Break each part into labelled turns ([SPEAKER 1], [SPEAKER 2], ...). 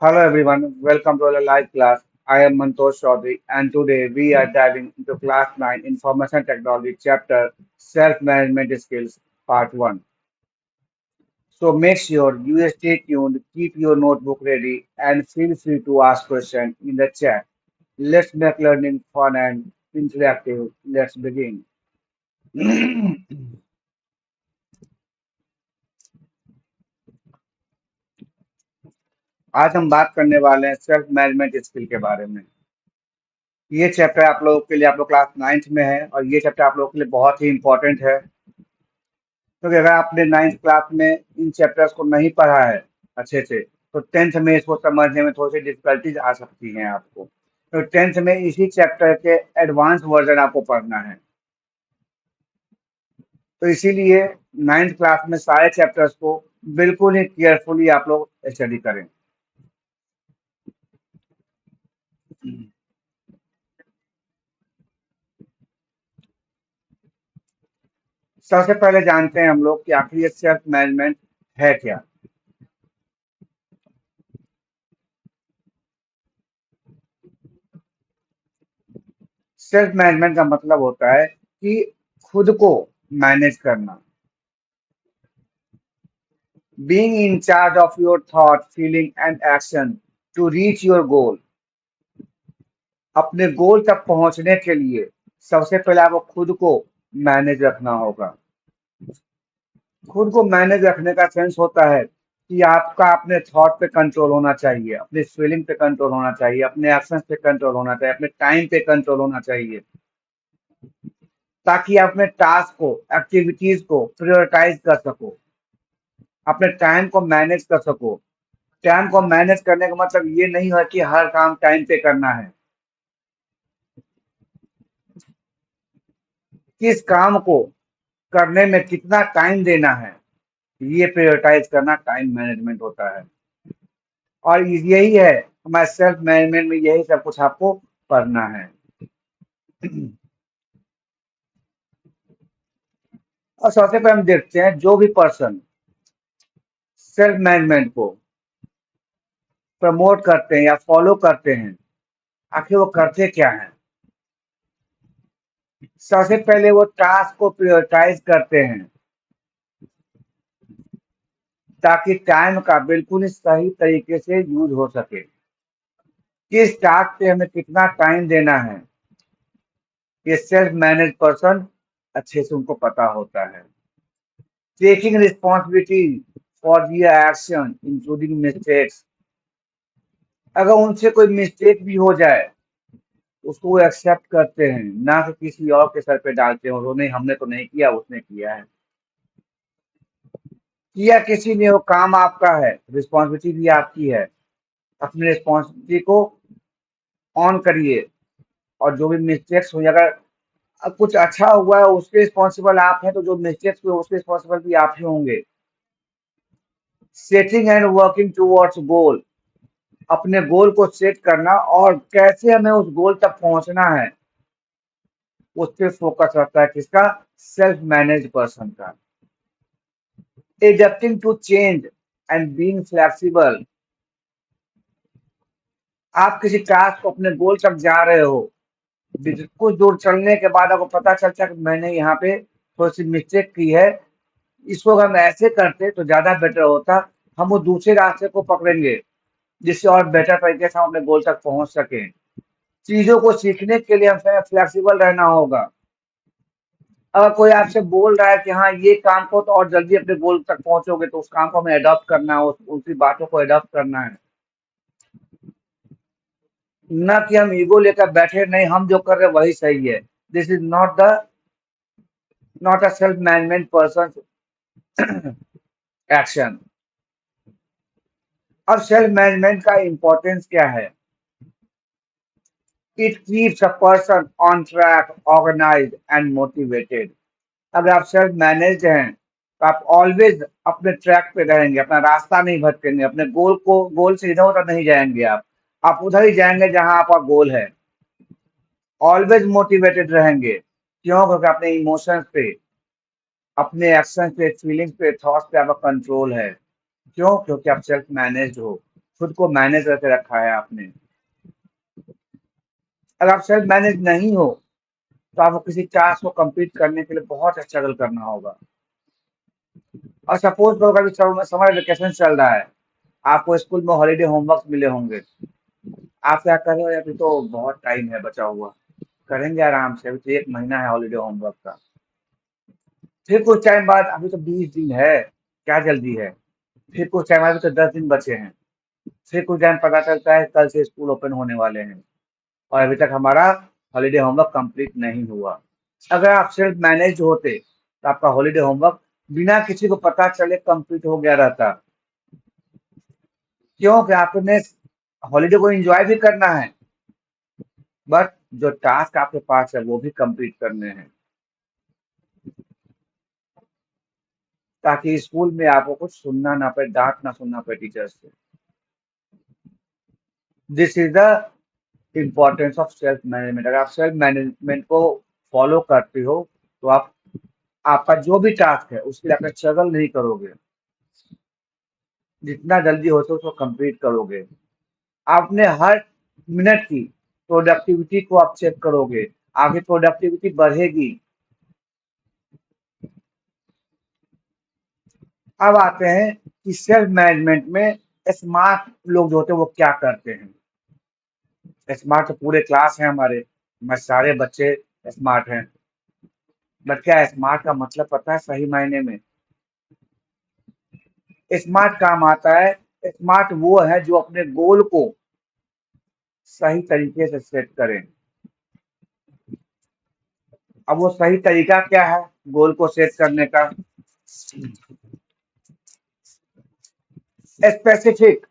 [SPEAKER 1] Hello everyone, welcome to our live class. I am Mantosh Chaudhary and today we are diving into class 9 Information Technology chapter Self-Management Skills part 1. So make sure you stay tuned, keep your notebook ready and feel free to ask questions in the chat. Let's make learning fun and interactive. Let's begin. आज हम बात करने वाले हैं self management skill के बारे में। ये चैप्टर आप लोगों के लिए आप लोग क्लास 9th में है और ये चैप्टर आप लोगों के लिए बहुत ही इंपॉर्टेंट है क्योंकि अगर आपने 9th क्लास में इन चैप्टर्स को नहीं पढ़ा है अच्छे से तो 10th में इसको समझने में थोड़ी सी डिफिकल्टीज आ सकती हैं आपको। तो 10th में इसी चैप्टर के एडवांस वर्जन आपको पढ़ना है। तो इसीलिए 9th क्लास में सारे चैप्टर्स को बिल्कुल ही केयरफुली आप लोग स्टडी करें। सबसे पहले जानते हैं हम लोग कि आखिर ये सेल्फ मैनेजमेंट है क्या। सेल्फ मैनेजमेंट का मतलब होता है कि खुद को मैनेज करना, being in charge of your thought feeling and action to reach your goal. अपने गोल तक पहुंचने के लिए सबसे पहले आपको खुद को मैनेज रखना होगा। खुद को मैनेज रखने का सेंस होता है कि आपका अपने थॉट पे कंट्रोल होना चाहिए, अपने फीलिंग पे कंट्रोल होना चाहिए, अपने एक्शन पे कंट्रोल होना चाहिए, अपने टाइम पे कंट्रोल होना चाहिए, ताकि आप अपने टास्क को एक्टिविटीज को प्रायोरिटाइज कर सको, अपने टाइम को मैनेज कर सको। टाइम को मैनेज करने का मतलब ये नहीं है कि हर काम टाइम पे करना है। किस काम को करने में कितना टाइम देना है, ये प्रायोरिटाइज करना टाइम मैनेजमेंट होता है। और यही है हमारे सेल्फ मैनेजमेंट में, यही सब कुछ आपको पढ़ना है। और सबसे पहले हम देखते हैं जो भी पर्सन सेल्फ मैनेजमेंट को प्रमोट करते हैं या फॉलो करते हैं, आखिर वो करते क्या हैं। सबसे पहले वो टास्क को प्रायोरिटाइज करते हैं ताकि टाइम का बिल्कुल ही सही तरीके से यूज हो सके। किस टास्क पे हमें कितना टाइम देना है, ये सेल्फ मैनेज पर्सन अच्छे से उनको पता होता है। Taking responsibility for their action including mistakes. अगर उनसे कोई मिस्टेक भी हो जाए उसको वो एक्सेप्ट करते हैं, ना कि किसी और के सर पे डालते हैं और नहीं हमने तो नहीं किया उसने किया है। किया किसी ने, वो काम आपका है, रिस्पॉन्सिबिलिटी भी आपकी है। अपनी रिस्पॉन्सिबिलिटी को ऑन करिए और जो भी मिस्टेक्स हुई, अगर कुछ अच्छा हुआ है उसके रिस्पॉन्सिबल आप हैं तो जो मिस्टेक्स हुए उसके रिस्पॉन्सिबल भी आप ही होंगे। सेटिंग एंड वर्किंग टुवर्ड्स गोल। अपने गोल को सेट करना और कैसे हमें उस गोल तक पहुंचना है उस पर फोकस रहता है किसका, सेल्फ मैनेज पर्सन का। Adapting to change and being flexible. आप किसी टास्क को अपने गोल तक जा रहे हो, कुछ दूर चलने के बाद आपको पता चलता है कि मैंने यहाँ पे थोड़ी सी मिस्टेक की है, इसको अगर हम ऐसे करते तो ज्यादा बेटर होता। हम वो दूसरे रास्ते को पकड़ेंगे जिससे और बेटर तरीके से हम अपने गोल तक पहुंच सके। चीजों को सीखने के लिए हमें फ्लेक्सिबल रहना होगा। अगर कोई आपसे बोल रहा है कि हाँ ये काम को तो और जल्दी अपने गोल तक पहुंचोगे, तो उस काम को हमें अडॉप्ट करना है, उनकी बातों को अडॉप्ट करना है। ना कि हम ईगो लेकर बैठे, नहीं हम जो कर रहे हैं वही सही है। This is not a self management person action. अब सेल्फ मैनेजमेंट का इंपॉर्टेंस क्या है। It keeps a person on track, organised and motivated. अगर आप सेल्फ मैनेज हैं तो आप ऑलवेज अपने ट्रैक पे रहेंगे, अपना रास्ता नहीं भटकेंगे, अपने गोल से इधर उधर नहीं जाएंगे। आप उधर ही जाएंगे जहां आपका गोल है। ऑलवेज मोटिवेटेड रहेंगे, क्यों, क्योंकि अपने इमोशंस पे, अपने एक्शन पे, फीलिंग्स पे, थॉट्स पे आपका कंट्रोल है। क्यों, क्योंकि आप सेल्फ मैनेज्ड हो। खुद को मैनेज करके रखा है आपने। अगर आप सेल्फ मैनेज नहीं हो तो आपको किसी टास्क को कंप्लीट करने के लिए बहुत स्ट्रगल करना होगा। और सपोज करो अभी समर वेकेशन चल रहा है, आपको स्कूल में हॉलीडे होमवर्क मिले होंगे, आप क्या कर रहे हो, अभी तो बहुत टाइम है बचा हुआ, करेंगे आराम से, अभी तो 1 महीना है हॉलीडे होमवर्क का। फिर कुछ टाइम बाद, अभी तो 20 दिन है, क्या जल्दी है। फिर कुछ टाइम बाद, अभी तो 10 दिन बचे हैं। फिर कुछ टाइम पता चलता है कल से स्कूल ओपन होने वाले हैं और अभी तक हमारा हॉलीडे होमवर्क कंप्लीट नहीं हुआ। अगर आप सेल्फ मैनेज होते तो आपका हॉलीडे होमवर्क बिना किसी को पता चले कंप्लीट हो गया रहता। क्योंकि आपने हॉलीडे को एंजॉय भी करना है, बट जो टास्क आपके पास है वो भी कंप्लीट करने हैं, ताकि स्कूल में आपको कुछ सुनना ना पड़े, डांट ना सुनना पड़े टीचर से। This is the importance of self management. अगर आप सेल्फ मैनेजमेंट को फॉलो करते हो तो आप, आपका जो भी टास्क है उसके लिए आप स्ट्रगल नहीं करोगे, जितना जल्दी हो तो उसको कंप्लीट करोगे। आपने हर मिनट की प्रोडक्टिविटी को आप चेक करोगे, आगे प्रोडक्टिविटी बढ़ेगी। अब आते हैं कि सेल्फ मैनेजमेंट में स्मार्ट लोग जो होते हैं वो क्या करते हैं। स्मार्ट तो पूरे क्लास है हमारे, सारे बच्चे स्मार्ट हैं, बट क्या स्मार्ट का मतलब पता है सही मायने में? स्मार्ट काम आता है, स्मार्ट वो है जो अपने गोल को सही तरीके से सेट करें। अब वो सही तरीका क्या है गोल को सेट करने का? स्पेसिफिक।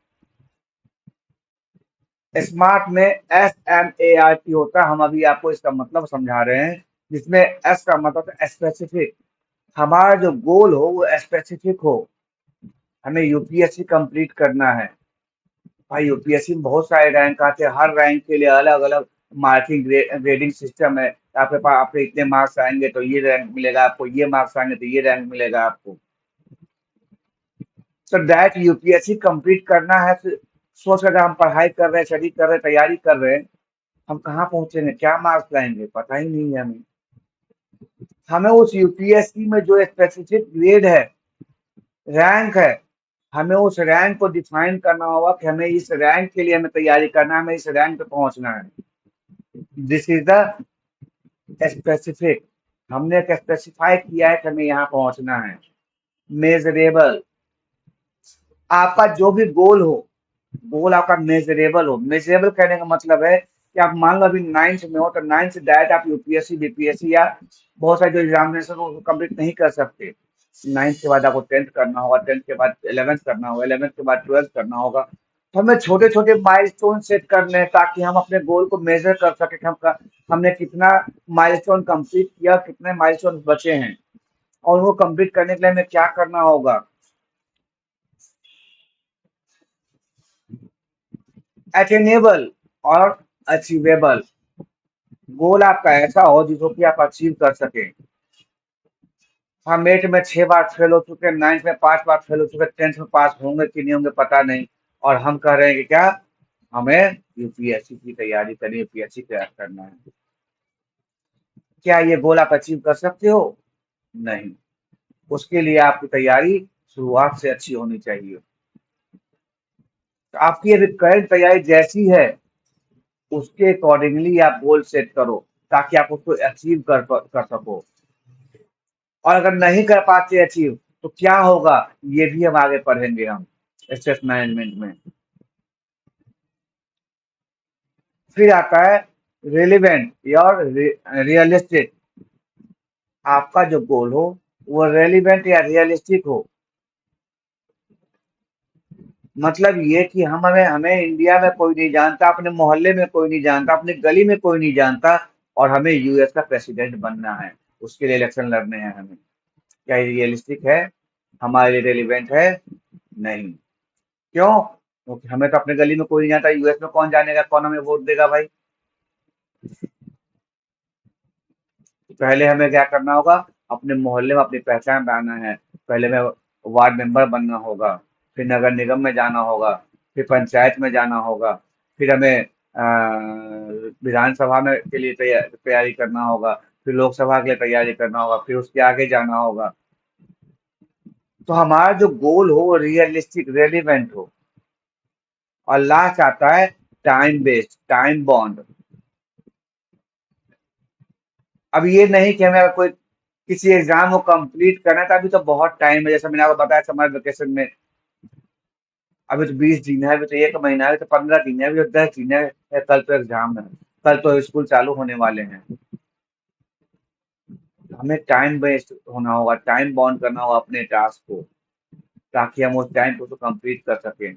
[SPEAKER 1] स्मार्ट में SMART होता है, हम अभी आपको इसका मतलब समझा रहे हैं, जिसमें एस का मतलब है स्पेसिफिक। हमारा जो गोल हो वो स्पेसिफिक हो, हमें यूपीएससी कंप्लीट करना है। भाई यूपीएससी में बहुत सारे रैंक आते हैं, हर रैंक के लिए अलग अलग मार्किंग ग्रेडिंग सिस्टम है। आपके पास, आपके इतने मार्क्स आएंगे तो ये रैंक मिलेगा आपको, ये मार्क्स आएंगे तो ये रैंक मिलेगा आपको। तो डायरेक्ट यूपीएससी कंप्लीट करना है तो सोच कर हम पढ़ाई कर रहे हैं, स्टडी कर रहे हैं, तैयारी कर रहे हैं, हम कहाँ पहुंचेंगे, क्या मार्क्स लाएंगे, पता ही नहीं है हमें। हमें उस यूपीएससी में जो स्पेसिफिक ग्रेड है, रैंक है, हमें उस रैंक को डिफाइन करना होगा कि हमें इस रैंक के लिए हमें तैयारी करना है, हमें इस रैंक पे पहुंचना है। This is the specific. हमने एक स्पेसिफाई किया है कि हमें यहाँ पहुंचना है। मेजरेबल। आपका जो भी गोल हो, गोल आपका मेजरेबल हो। मेजरेबल कहने का मतलब है कि आप मान लो अभी 9th में हो तो 9th से डायरेक्ट आप यूपीएससी बीपीएससी या बहुत सारे जो एग्जामिनेशन को कंप्लीट नहीं कर सकते। 9th के बाद आपको 10th करना होगा, 10th के बाद 11th करना होगा, 11th के बाद 12th करना होगा। तो हमें छोटे छोटे माइलस्टोन सेट करने हैं ताकि हम अपने गोल को मेजर कर सके कि हमने कितना माइलस्टोन कंप्लीट किया, कितने माइलस्टोन बचे हैं, और उनको कंप्लीट करने के लिए हमें क्या करना होगा। अटेनेबल और अचीवेबल। गोल आपका ऐसा हो जिसको कि आप अचीव कर सके। हम 8th में 6 बार फेल हो चुके, 9th में 5 बार फेल हो चुके, 10th में पास होंगे कि नहीं होंगे पता नहीं, और हम कह रहे हैं कि क्या हमें यूपीएससी की तैयारी करनी, यूपीएससी क्रैक करना है। क्या ये गोल आप अचीव कर सकते हो? नहीं। उसके लिए आपकी तैयारी शुरुआत से अच्छी होनी चाहिए। तो आपकी अभी करंट तैयारी जैसी है उसके अकॉर्डिंगली आप गोल सेट करो ताकि आप उसको अचीव कर सको। और अगर नहीं कर पाते अचीव तो क्या होगा, ये भी हम आगे पढ़ेंगे हम स्ट्रेस मैनेजमेंट में। फिर आता है रेलिवेंट और रियलिस्टिक। आपका जो गोल हो वो रेलिवेंट या रियलिस्टिक हो। मतलब ये कि हम हमें हमें इंडिया में कोई नहीं जानता, अपने मोहल्ले में कोई नहीं जानता, अपनी गली में कोई नहीं जानता, और हमें यूएस का प्रेसिडेंट बनना है, उसके लिए इलेक्शन लड़ने हैं हमें। क्या ये रियलिस्टिक है, हमारे लिए रेलिवेंट है? नहीं। क्यों? क्योंकि हमें तो अपने गली में कोई नहीं जानता, यूएस में कौन जानेगा, कौन हमें वोट देगा भाई। पहले हमें क्या करना होगा, अपने मोहल्ले में अपनी पहचान बनाना है। पहले में वार्ड मेंबर बनना होगा, फिर नगर निगम में जाना होगा, फिर पंचायत में जाना होगा, फिर हमें विधानसभा में के लिए तैयारी करना होगा, फिर लोकसभा के लिए तैयारी करना होगा, फिर उसके आगे जाना होगा। तो हमारा जो गोल हो वो रियलिस्टिक, रेलिवेंट हो। और लास्ट आता है टाइम बेस्ड, टाइम बॉन्ड। अब ये नहीं कि हमें अगर कोई किसी एग्जाम को कंप्लीट करना है तो अभी तो बहुत टाइम है, जैसा मैंने आपको बताया समर वेकेशन में अभी तो 20 दिन है, अभी तो 1 महीना है, अभी तो 15 दिन है, अभी तो 10 दिन है, कल तो एग्जाम है, कल तो स्कूल चालू होने वाले हैं। हमें टाइम बेस्ड होना होगा, टाइम बाउंड करना होगा अपने टास्क को, ताकि हम उस टाइम को तो कंप्लीट कर सकें।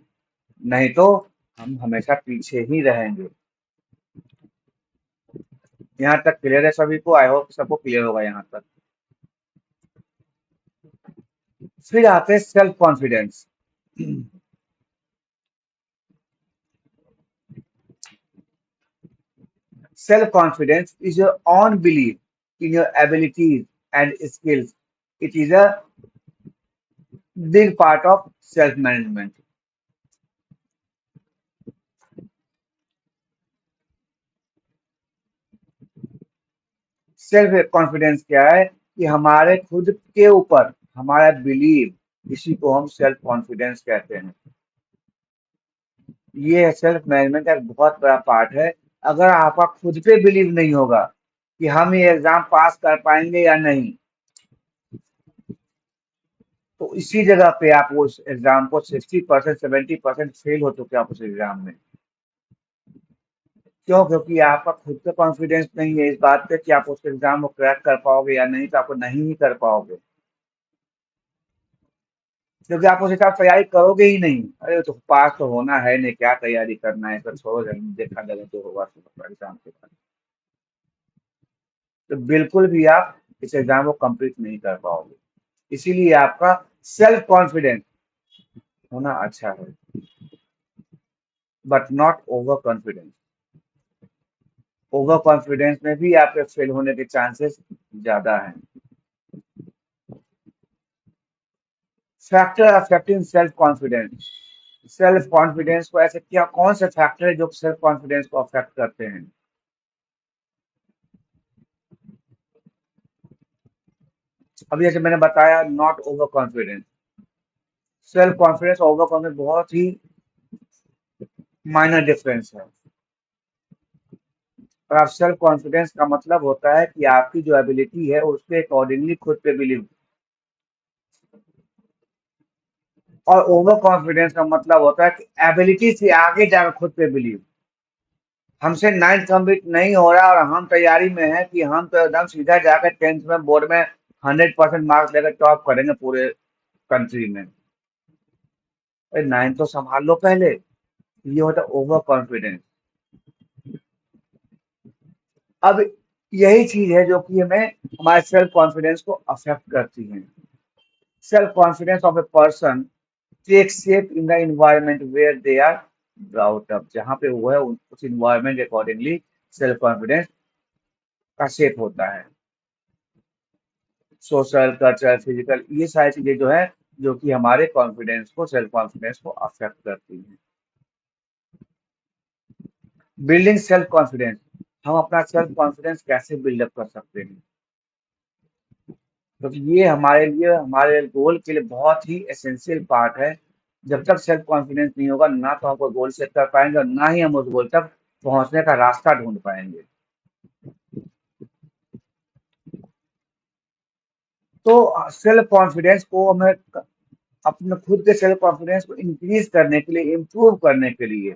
[SPEAKER 1] नहीं तो हम हमेशा पीछे ही रहेंगे। यहाँ तक क्लियर है सभी को? आई होप सबको क्लियर होगा यहाँ तक। फिर आते हैं self confidence. Self confidence is your own belief in your abilities and skills. It is a big part of self management. Self confidence क्या है? कि हमारे खुद के ऊपर हमारा बिलीव, इसी को हम सेल्फ कॉन्फिडेंस कहते हैं। ये सेल्फ मैनेजमेंट का एक बहुत बड़ा पार्ट है। अगर आपका खुद पे बिलीव नहीं होगा कि हम ये एग्जाम पास कर पाएंगे या नहीं, तो इसी जगह पे आप उस एग्जाम को 60%, 70% फेल हो चुके आप उस एग्जाम में। क्यों? क्योंकि आपका खुद का कॉन्फिडेंस नहीं है इस बात पे कि आप उस एग्जाम को क्रैक कर पाओगे या नहीं, तो आपको नहीं ही कर पाओगे, क्योंकि आप उस हिसाब से तैयारी करोगे ही नहीं। अरे तो पास तो होना है नहीं, क्या तैयारी करना है, सब छोड़ो, देखा जाएगा जो होगा एग्जाम के बाद। तो बिल्कुल भी आप इस एग्जाम को कंप्लीट नहीं कर पाओगे। इसीलिए आपका सेल्फ कॉन्फिडेंस होना अच्छा है, but not over confidence. Over confidence में भी आपके फेल होने के चांसेस ज्यादा हैं। Factor affecting self confidence. Self confidence को ऐसे क्या, कौन से फैक्टर है जो सेल्फ कॉन्फिडेंस को अफेक्ट करते हैं? अभी जैसे मैंने बताया, not over confidence. Self confidence और ओवर कॉन्फिडेंस बहुत ही माइनर डिफरेंस है। और आप सेल्फ कॉन्फिडेंस का मतलब होता है कि आपकी जो एबिलिटी है उसके अकॉर्डिंगली खुद पे बिलीव। और ओवर कॉन्फिडेंस का मतलब होता है कि एबिलिटी से आगे जाकर खुद पे बिलीव। हमसे 9th कंप्लीट नहीं हो रहा और हम तैयारी में हैं कि हम तो एकदम सीधा जाकर 10th में बोर्ड में 100% मार्क्स लेकर टॉप करेंगे पूरे कंट्री में। अरे 9th तो संभाल लो पहले। ये होता है ओवर कॉन्फिडेंस। अब यही चीज है जो कि हमें हमारे सेल्फ कॉन्फिडेंस को अफेक्ट करती है। Self confidence of a person take shape in the environment where they are brought up. जहाँ पे वो है उस इन्वायरमेंट के अकॉर्डिंगली सेल्फ कॉन्फिडेंस का शेप होता है। सोशल, कल्चरल, फिजिकल, ये सारी चीजें जो है जो कि हमारे कॉन्फिडेंस को, सेल्फ कॉन्फिडेंस को अफेक्ट करती हैं। Building self confidence. हम अपना सेल्फ कॉन्फिडेंस कैसे बिल्डअप कर सकते हैं? क्योंकि ये हमारे लिए, हमारे गोल के लिए बहुत ही एसेंशियल पार्ट है। जब तक सेल्फ कॉन्फिडेंस नहीं होगा, ना तो हम कोई गोल सेट कर पाएंगे और ना ही हम उस गोल तक पहुंचने का रास्ता ढूंढ पाएंगे। तो सेल्फ कॉन्फिडेंस को हमें अपने खुद के सेल्फ कॉन्फिडेंस को इंक्रीज करने के लिए, इम्प्रूव करने के लिए,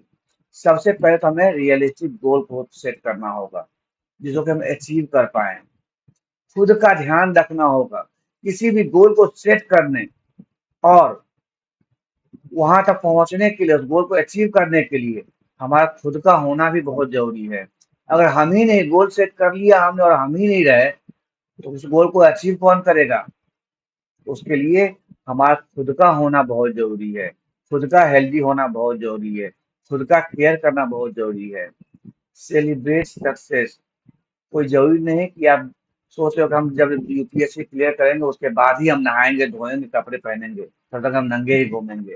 [SPEAKER 1] सबसे पहले तो हमें रियलिस्टिक गोल को सेट करना होगा जिसको कि हम अचीव कर पाए। खुद का ध्यान रखना होगा किसी भी गोल को सेट करने और वहां तक पहुंचने के लिए, उस गोल को अचीव करने के लिए हमारा खुद का होना भी बहुत जरूरी है। अगर हम ही नहीं गोल सेट कर लिया हमने और हम ही नहीं रहे, तो उस गोल को अचीव कौन करेगा? उसके लिए हमारा खुद का होना बहुत जरूरी है, खुद का हेल्दी होना बहुत जरूरी है, खुद का केयर करना बहुत जरूरी है। Celebrate success. कोई जरूरी नहीं है कि आप सोच रहे हो कि हम जब यूपीएससी क्लियर करेंगे उसके बाद ही हम नहाएंगे, धोएंगे, कपड़े पहनेंगे, तब तक हम नंगे ही घूमेंगे।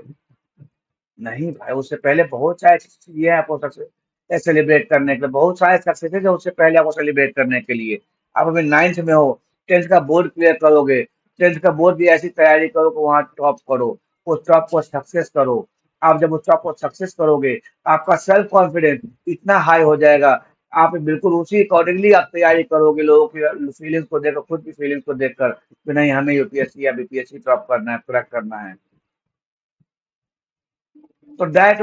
[SPEAKER 1] नहीं भाई, उससे पहले बहुत सारी चीज़ें हैं आपको सक्सेस सेलिब्रेट करने के लिए, बहुत सारे सक्सेसेस है उससे पहले आपको सेलिब्रेट करने के लिए। आप अभी 9th में हो, 10th का बोर्ड क्लियर करोगे, 10th का बोर्ड भी ऐसी तैयारी करो कि वहाँ टॉप करो, उस टॉप को सक्सेस करो। आप जब उस टॉप को सक्सेस करोगे, आपका सेल्फ कॉन्फिडेंस इतना हाई हो जाएगा, आप बिल्कुल उसी अकॉर्डिंगली आप तैयारी करोगे, लोगों की फीलिंग्स को देखकर, खुद की फीलिंग्स को देखकर कि नहीं हमें यूपीएससी या बीपीएससी टॉप करना है, क्रैक करना है। तो दैट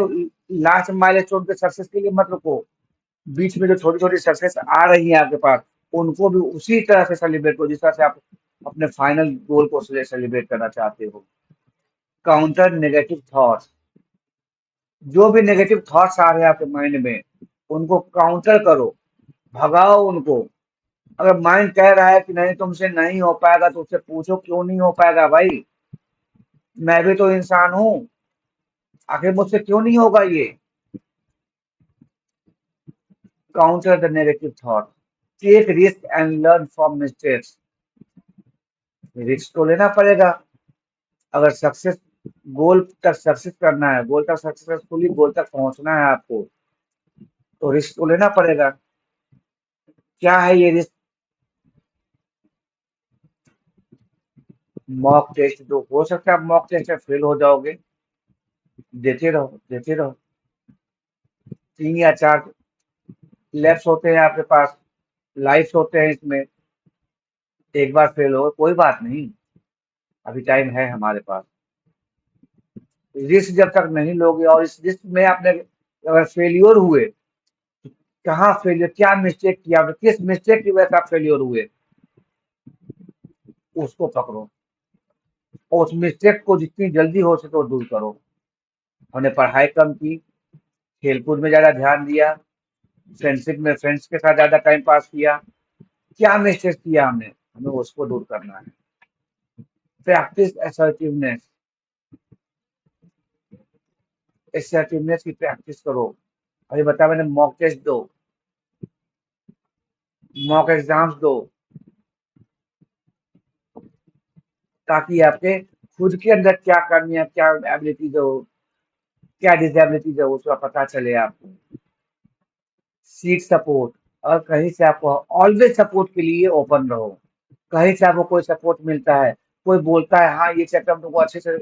[SPEAKER 1] लास्ट माइलस्टोन पे सक्सेस के लिए मत रुको। बीच में जो छोटी-छोटी सक्सेस आ रही है आपके पास, उनको भी उसी तरह से सेलिब्रेट करो जिस तरह से आप अपने फाइनल गोल को सेलिब्रेट करना चाहते हो। काउंटर नेगेटिव थॉट्स, जो भी नेगेटिव थॉट्स आ रहे हैं आपके माइंड में, उनको काउंटर करो, भगाओ उनको। अगर माइंड कह रहा है कि नहीं तुमसे नहीं हो पाएगा, तो उससे पूछो क्यों नहीं हो पाएगा भाई? मैं भी तो इंसान हूँ, आखिर मुझसे क्यों नहीं होगा ये? Counter the negative thought, take risk and learn from mistakes. Risk तो लेना पड़ेगा। अगर सक्सेस गोल तक सक्सेस करना है, गोल तक सक्सेसफुली गोल तक पहुंचना है आपको, तो रिस्क तो लेना पड़ेगा। क्या है ये रिस्क? मॉक टेस्ट दो, हो सकता है आप मॉक टेस्ट में फेल हो जाओगे, देते रहो देते रहो। 3 या 4 लैब्स होते हैं आपके पास, लाइफ्स होते हैं इसमें। एक बार फेल हो कोई बात नहीं, अभी टाइम है हमारे पास। रिस्क जब तक नहीं लोगे और इस रिस्क में आपने अगर फेलियर हुए, कहाँ फेलियर, क्या मिस्टेक किया आपने, किस मिस्टेक की वजह से आप फेलियर हुए, उसको पकड़ो और उस मिस्टेक को जितनी जल्दी हो सके वो दूर करो। हमने पढ़ाई कम की, खेलकूद में ज़्यादा ध्यान दिया, फ्रेंडशिप में फ्रेंड्स के साथ ज़्यादा टाइम पास किया, क्या मिस्टेक किया हमने, हमें उसको दूर करना है। प्रैक्टिस असर्टिवनेस, असर्टिवनेस की प्रैक्टिस करो। अभी बता मैंने मॉक टेस्ट दो, मॉक एग्जाम्स दो, ताकि आपके खुद के अंदर क्या कमी है, क्या एबिलिटीज हो, क्या डिसेबिलिटीज है, उसका पता चले आपको। सीक सपोर्ट, और कहीं से आपको ऑलवेज सपोर्ट के लिए ओपन रहो। कहीं से आपको कोई सपोर्ट मिलता है, कोई बोलता है हाँ ये चैप्टर हम तुमको अच्छे से,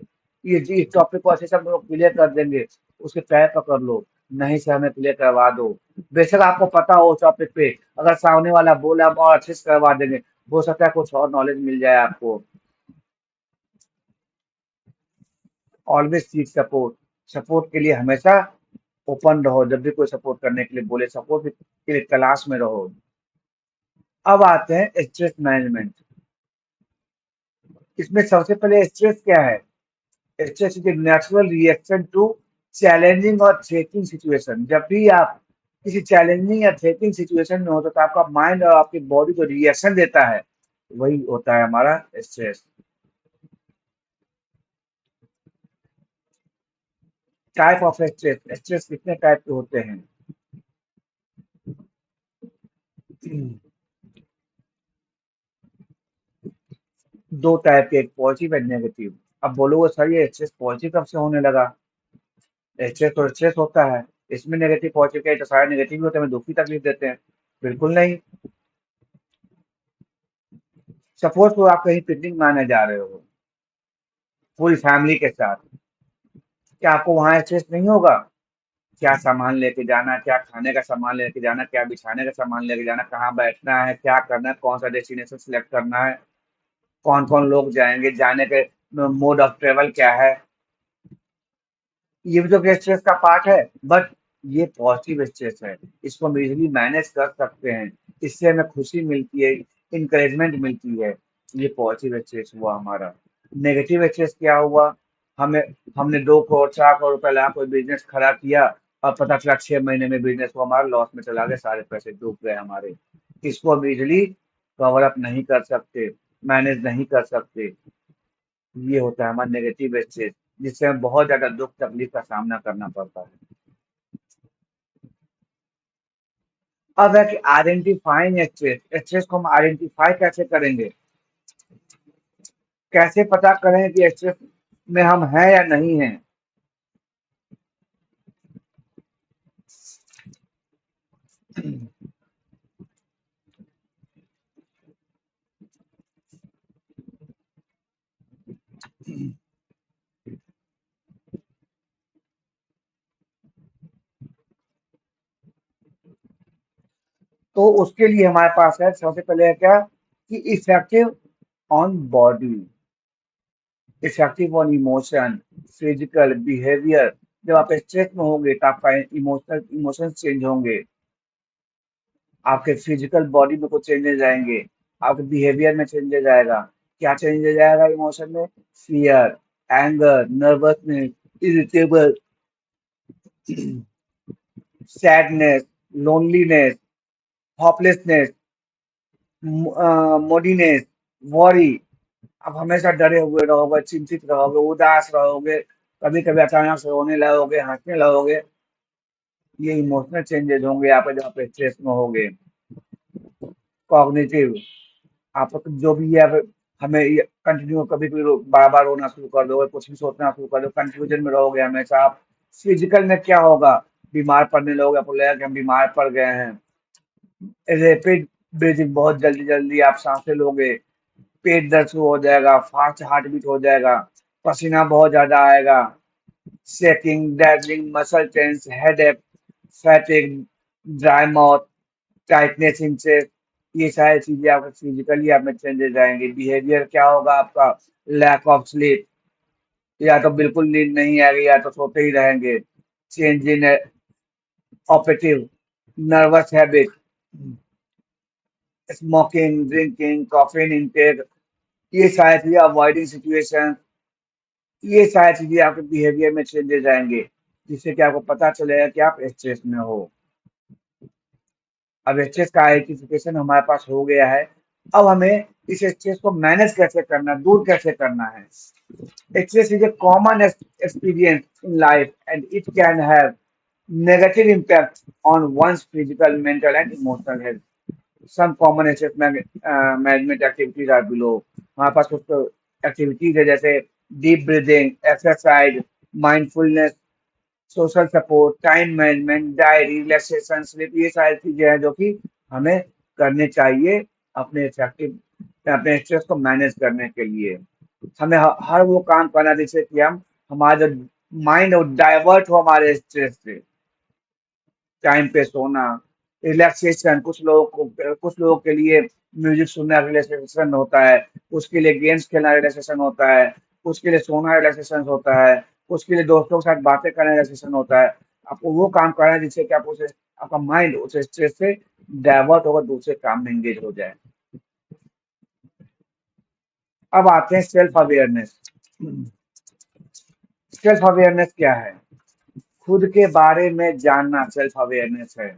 [SPEAKER 1] ये इस टॉपिक को अच्छे से हम लोग क्लियर कर देंगे, उसके पैर पकड़ लो, नहीं से हमें क्लियर करवा दो। बेशक आपको पता हो उस टॉपिक पे, अगर सामने वाला बोला हम और अच्छे से करवा देंगे, हो सकता है कुछ और नॉलेज मिल जाए आपको। ऑलवेज सीक सपोर्ट, सपोर्ट के लिए हमेशा ओपन रहो, जब भी कोई सपोर्ट करने के लिए बोले सपोर्ट के लिए तलाश में रहो। अब आते हैं स्ट्रेस मैनेजमेंट। इसमें सबसे पहले स्ट्रेस क्या है? Stress is a natural reaction to challenging और थ्रेटिंग सिचुएशन। जब भी आप किसी चैलेंजिंग या थ्रेटिंग सिचुएशन में होते तो आपका माइंड और आपकी बॉडी जो रिएक्शन देता है, वही होता है हमारा stress. Type of stress, stress कितने टाइप के होते हैं? दो टाइप के, एक पॉजिटिव एंड नेगेटिव। अब बोलोगे सर ये स्ट्रेस पॉजिटिव कब से होने लगा? स्ट्रेस तो स्ट्रेस होता है, इसमें नेगेटिव पॉजिटिव क्या है? तो सारे नेगेटिव ही होते हैं, हमें दुखी तकलीफ देते हैं? बिल्कुल नहीं। सपोज तो आप कहीं पिकनिक मारने जा रहे हो पूरी फैमिली के साथ, क्या आपको वहाँ स्ट्रेस नहीं होगा? क्या सामान लेके जाना, क्या खाने का सामान लेके जाना, क्या बिछाने का सामान लेके जाना, कहाँ बैठना है, क्या करना है, कौन सा डेस्टिनेशन सिलेक्ट करना है, कौन कौन लोग जाएंगे, जाने के मोड ऑफ ट्रेवल क्या है, ये भी तो स्ट्रेस का पार्ट है। बट ये पॉजिटिव स्ट्रेस है, इसको हम इजीली मैनेज कर सकते हैं, इससे हमें खुशी मिलती है, इंकरेजमेंट मिलती है। ये पॉजिटिव स्ट्रेस हुआ हमारा। नेगेटिव स्ट्रेस क्या हुआ? हमें हमने 2 करोड़ 4 करोड़ रुपए लगा कोई बिजनेस खड़ा किया, और पता चला 6 महीने में बिजनेस को हमारा लॉस में चला गया, सारे पैसे डूब गए हमारे। इसको हम इजीली कवर अप नहीं कर सकते, मैनेज नहीं कर सकते। ये होता है हमारा नेगेटिव स्ट्रेस, जिससे हमें बहुत ज्यादा दुख तकलीफ का सामना करना पड़ता है। अब है कि आइडेंटिफाइंग स्ट्रेस, स्ट्रेस को हम आइडेंटिफाई कैसे करेंगे, कैसे पता करें कि स्ट्रेस में हम हैं या नहीं हैं? तो उसके लिए हमारे पास है सबसे पहले है क्या कि effective on body, effective on emotion, physical behaviour. जब आप स्ट्रेस में होंगे तो आपका इमोशंस चेंज होंगे, आपके फिजिकल बॉडी में कुछ चेंजेस आएंगे, आपके बिहेवियर में चेंजेस आएगा। क्या चेंजेस आएगा इमोशन में? Fear, anger, nervousness, irritable, sadness, loneliness, hopelessness, moodiness, worry. आप हमेशा डरे हुए रहोगे, चिंतित रहोगे, उदास रहोगे, कभी कभी अचानक से रोने लगोगे, हंसने लगोगे। ये इमोशनल चेंजेस होंगे यहाँ पे जब आप स्ट्रेस में होगे। कॉग्निटिव, आप जो भी है हमें कंटिन्यू कभी भी बार बार रोना शुरू कर दोगे, कुछ भी सोचना शुरू कर दो, कंफ्यूजन में रहोगे हमेशा आप। फिजिकल में क्या होगा? बीमार पड़ने लगोगे, आपको लगेगा कि हम बीमार पड़ गए हैं। रैपिड ब्रीथिंग, बहुत जल्दी जल्दी आप सांसें लोगे, पेट दर्द शुरू हो जाएगा, फास्ट हार्ट बीट हो जाएगा, पसीना बहुत ज्यादा आएगा, shaking, dawdling, muscle tense, headache, fatigue, dry mouth, tightness in chest. ये सारी चीजें आपके फिजिकली आप में चेंजेस आएंगे। बिहेवियर क्या होगा आपका? लैक ऑफ स्लीप, या तो बिल्कुल नींद नहीं आएगी या तो सोते ही रहेंगे। Change in operative, nervous habit, smoking, drinking, caffeine intake, ये सारी चीजें, अवॉइडिंग सिचुएशन, ये सारी चीजें आपके बिहेवियर में चेंजेस आएंगे, जिससे कि आपको पता चलेगा कि आप स्ट्रेस में हो। अब स्ट्रेस का आइडेंटिफिकेशन हमारे पास हो गया है। अब हमें इस स्ट्रेस को मैनेज कैसे करना है, दूर कैसे करना है। Stress is A common experience in life and it can have negative impact on one's physical, mental and emotional health. Some common stress management activities are below. हमारे पास कुछ एक्टिविटीज है जैसे deep breathing, exercise, mindfulness, social support, time management, diary, relaxation, sleep. ये सारी चीजें हैं जो कि हमें करने चाहिए अपने इफेक्टिव अपने स्ट्रेस को मैनेज करने के लिए। हमें हर वो काम करना जिससे कि हम हमारा जो माइंड डाइवर्ट हो हमारे स्ट्रेस से। टाइम पे सोना, रिलैक्सेशन, कुछ लोगों के लिए म्यूजिक सुनना रिलैक्सेशन होता है, उसके लिए गेम्स खेलना रिलैक्सेशन होता है, उसके लिए सोना रिलैक्सेशन होता है, उसके लिए दोस्तों के साथ बातें करना रिलैक्सेशन होता है। आपको वो काम करना है जिससे कि आप उसे आपका माइंड उस स्ट्रेस से डाइवर्ट होकर दूसरे काम में एंगेज हो जाए। अब आते हैं सेल्फ अवेयरनेस। सेल्फ अवेयरनेस क्या है? खुद के बारे में जानना सेल्फ अवेयरनेस है।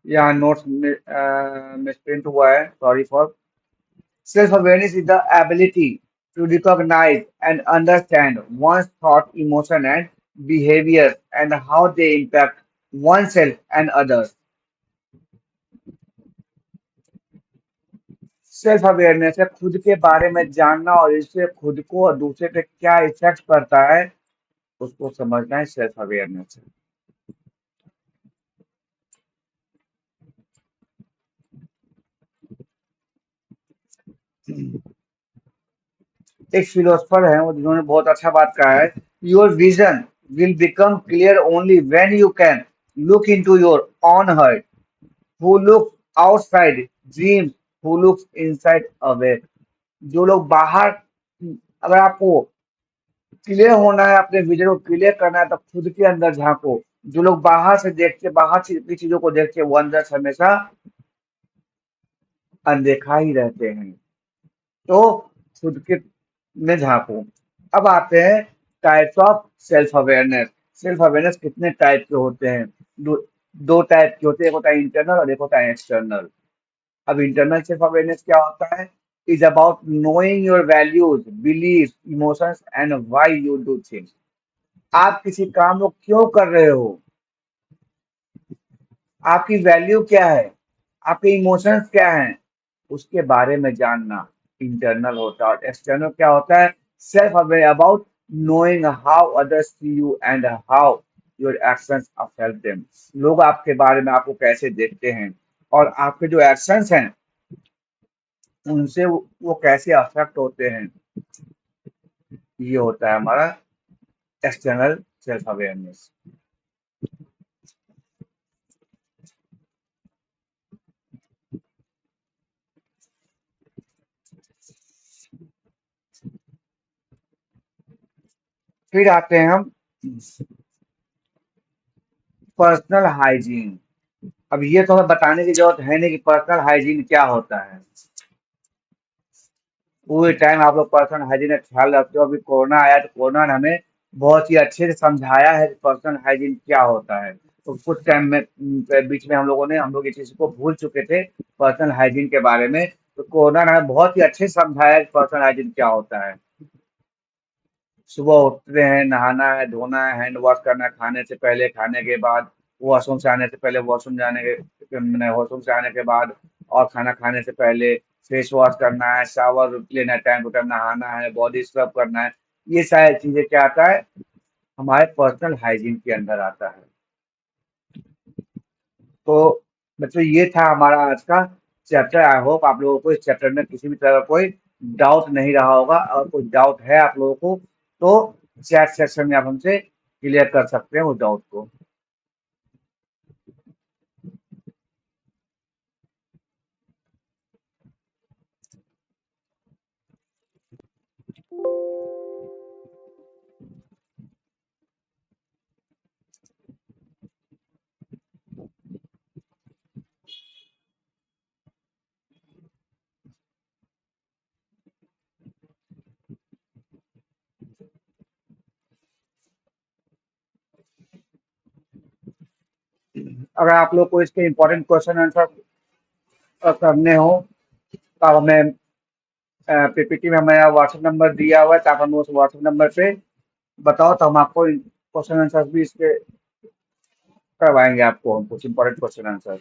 [SPEAKER 1] यहाँ नोट्स मिसप्रिंट हुआ है, sorry for. Self awareness is the ability to recognise and understand one's thought, emotion and behavior and how they impact oneself and others. Self awareness है खुद के बारे में जानना और इससे खुद को और दूसरे पे क्या इफेक्ट पड़ता है उसको समझना ही सेल्फ अवेयरनेस है। एक फिलोसफर है वो जिन्होंने बहुत अच्छा बात कहा है, your vision will become clear only when you can look into your own heart, who look outside dreams, who looks inside awake. जो लोग बाहर, अगर आपको क्लियर होना है, अपने विजन को क्लियर करना है तो खुद के अंदर झांको। जो लोग बाहर से देखते, बाहर की चीजों को देखते, वो अंदर से हमेशा अनदेखा ही रहते हैं। तो खुद के में झांको। अब आते हैं types of self awareness. Self awareness कितने टाइप के होते हैं? दो टाइप के होते हैं, एक होता है इंटरनल और एक होता है एक्सटर्नल। अब इंटरनल सेल्फ अवेयरनेस क्या होता है? Is about knowing your values, belief, emotions and why you do things. आप किसी काम को क्यों कर रहे हो, आपकी वैल्यू क्या है, आपके इमोशंस क्या हैं, उसके बारे में जानना। इंटरनल होता है और एक्सटर्नल क्या होता है? Self aware about knowing how others see you and how your actions affect them. लोग आपके बारे में आपको कैसे देखते हैं और आपके जो एक्शंस हैं उनसे वो कैसे अफेक्ट होते हैं। ये होता है हमारा एक्सटर्नल सेल्फ अवेयरनेस। फिर आते हैं हम पर्सनल हाइजीन। अब ये तो हमें बताने की जरूरत है नहीं कि पर्सनल हाइजीन क्या होता है। पूरे टाइम आप लोग पर्सनल हाइजीन का ख्याल रखते हो। अभी कोरोना आया तो कोरोना ने हमें बहुत ही अच्छे से समझाया है कि पर्सनल हाइजीन क्या होता है। तो कुछ टाइम में बीच में हम लोग इस चीज को भूल चुके थे पर्सनल हाइजीन के बारे में। तो कोरोना ने हमें बहुत ही अच्छे से समझाया कि पर्सनल हाइजीन क्या होता है। सुबह उठते हैं, नहाना है, धोना है, हैंड वॉश करना है, खाने से पहले, खाने के बाद, वॉशरूम से आने से पहले, वॉशरूम से आने के बाद और खाना खाने से पहले फेस वॉश करना है, शावर लेना है, टाइम टू टाइम नहाना है, बॉडी स्क्रब करना है। ये सारी चीजें क्या आता है? हमारे पर्सनल हाइजीन के अंदर आता है। तो मतलब ये था हमारा आज का चैप्टर। आई होप आप लोगों को इस चैप्टर में किसी भी तरह का कोई डाउट नहीं रहा होगा। और कोई डाउट है आप लोगों को तो चैट सेक्शन में आप हमसे क्लियर कर सकते हैं उस डाउट को। अगर आप लोग को इसके इम्पोर्टेंट क्वेश्चन आंसर करने हो तो आप हमें पीपीटी में हमारा व्हाट्सएप नंबर दिया हुआ है, तो आप हमें उस व्हाट्सएप नंबर पे बताओ तो हम आपको क्वेश्चन आंसर भी इसके करवाएंगे आपको हम कुछ इम्पोर्टेंट क्वेश्चन आंसर।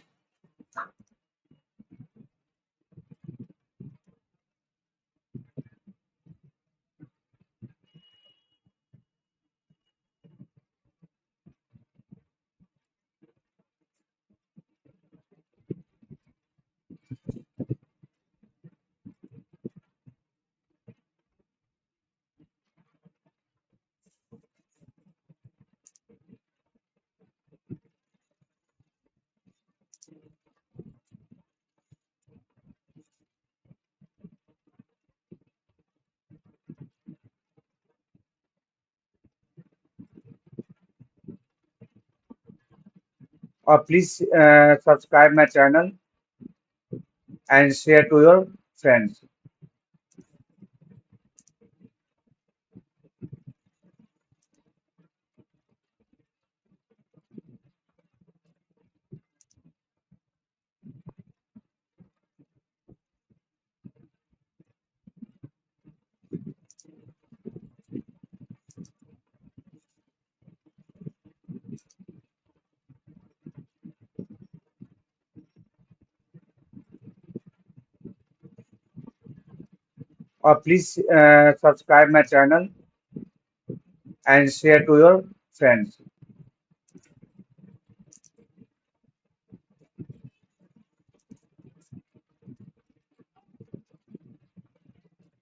[SPEAKER 1] और please subscribe my channel and share to your friends. और please subscribe my channel and share to your friends.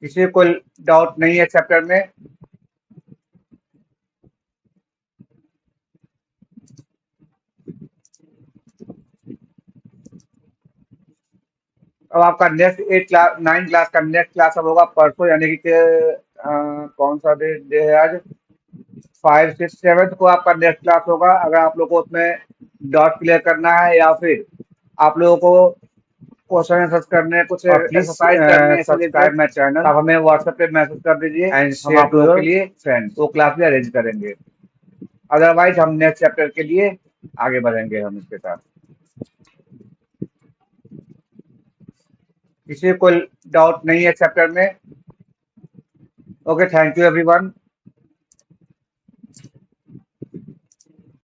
[SPEAKER 1] किसी को कोई डाउट नहीं है चैप्टर में? अब आपका नेक्स्ट 9 क्लास का नेक्स्ट क्लास अब होगा परसों, यानी कि कौन सा डे है आज? 5, 6, 7 को आपका नेक्स्ट क्लास होगा। अगर आप लोग को उसमें डाउट क्लियर करना है या फिर आप लोगों को क्वेश्चन आंसर करने कुछ एक्सरसाइज करने हैं सब्सक्राइब माई चैनल, आप हमें व्हाट्सएप पे मैसेज कर दीजिए एंड हम आप लोगों के लिए फ्रेंड्स वो क्लास भी अरेंज करेंगे। अदरवाइज हम नेक्स्ट चैप्टर के लिए आगे बढ़ेंगे हम इसके साथ। किसी को कोई डाउट नहीं है चैप्टर में? Okay, thank you everyone.